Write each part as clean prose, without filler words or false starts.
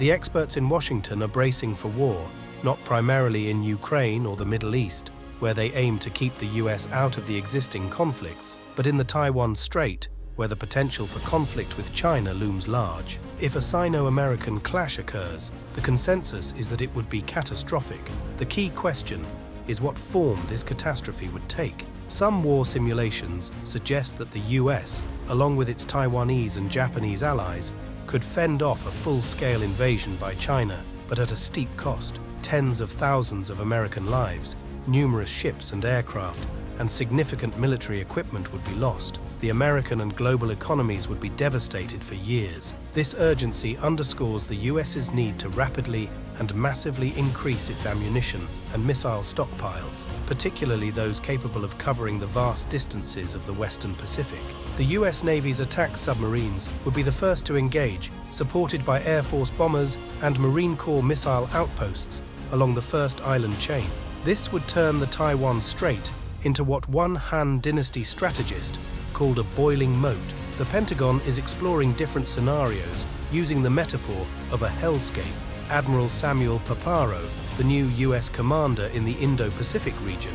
The experts in Washington are bracing for war, not primarily in Ukraine or the Middle East, where they aim to keep the US out of the existing conflicts, but in the Taiwan Strait, where the potential for conflict with China looms large. If a Sino-American clash occurs, the consensus is that it would be catastrophic. The key question is what form this catastrophe would take. Some war simulations suggest that the US, along with its Taiwanese and Japanese allies, could fend off a full-scale invasion by China, but at a steep cost. Tens of thousands of American lives, numerous ships and aircraft, and significant military equipment would be lost. The American and global economies would be devastated for years. This urgency underscores the US's need to rapidly and massively increase its ammunition and missile stockpiles, particularly those capable of covering the vast distances of the Western Pacific. The US Navy's attack submarines would be the first to engage, supported by Air Force bombers and Marine Corps missile outposts along the first island chain. This would turn the Taiwan Strait into what one Han Dynasty strategist called a boiling moat. The Pentagon is exploring different scenarios using the metaphor of a hellscape. Admiral Samuel Paparo, the new US commander in the Indo-Pacific region,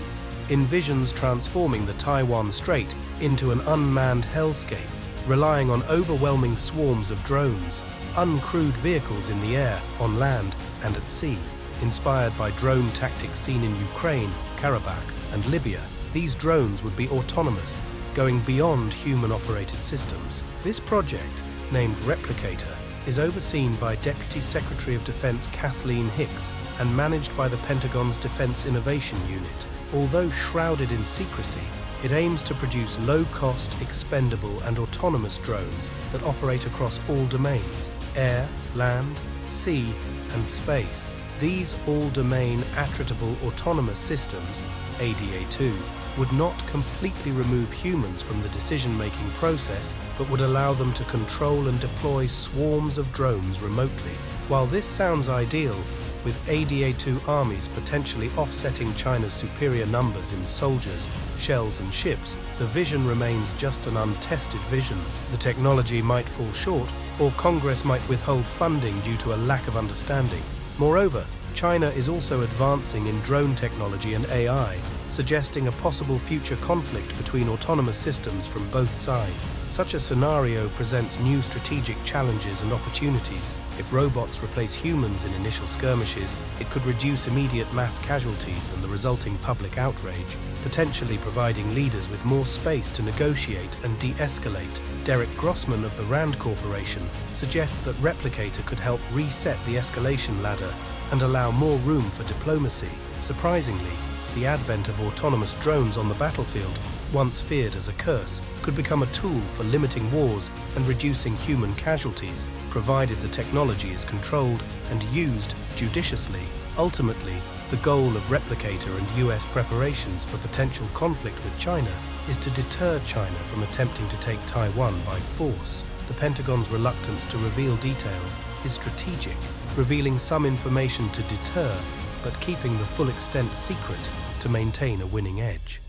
envisions transforming the Taiwan Strait into an unmanned hellscape, relying on overwhelming swarms of drones, uncrewed vehicles in the air, on land, and at sea. Inspired by drone tactics seen in Ukraine, Karabakh, and Libya, these drones would be autonomous, going beyond human-operated systems. This project, named Replicator, is overseen by Deputy Secretary of Defense Kathleen Hicks and managed by the Pentagon's Defense Innovation Unit. Although shrouded in secrecy, it aims to produce low-cost, expendable, and autonomous drones that operate across all domains: air, land, sea, and space. These all-domain attritable autonomous systems, ADA2, would not completely remove humans from the decision-making process, but would allow them to control and deploy swarms of drones remotely. While this sounds ideal, with ADA2 armies potentially offsetting China's superior numbers in soldiers, shells, and ships, the vision remains just an untested vision. The technology might fall short, or Congress might withhold funding due to a lack of understanding. Moreover, China is also advancing in drone technology and AI, suggesting a possible future conflict between autonomous systems from both sides. Such a scenario presents new strategic challenges and opportunities. If robots replace humans in initial skirmishes, it could reduce immediate mass casualties and the resulting public outrage, potentially providing leaders with more space to negotiate and de-escalate. Derek Grossman of the Rand Corporation suggests that Replicator could help reset the escalation ladder and allow more room for diplomacy. Surprisingly, the advent of autonomous drones on the battlefield, once feared as a curse, could become a tool for limiting wars and reducing human casualties, provided the technology is controlled and used judiciously. Ultimately, the goal of Replicator and US preparations for potential conflict with China is to deter China from attempting to take Taiwan by force. The Pentagon's reluctance to reveal details is strategic, revealing some information to deter, but keeping the full extent secret to maintain a winning edge.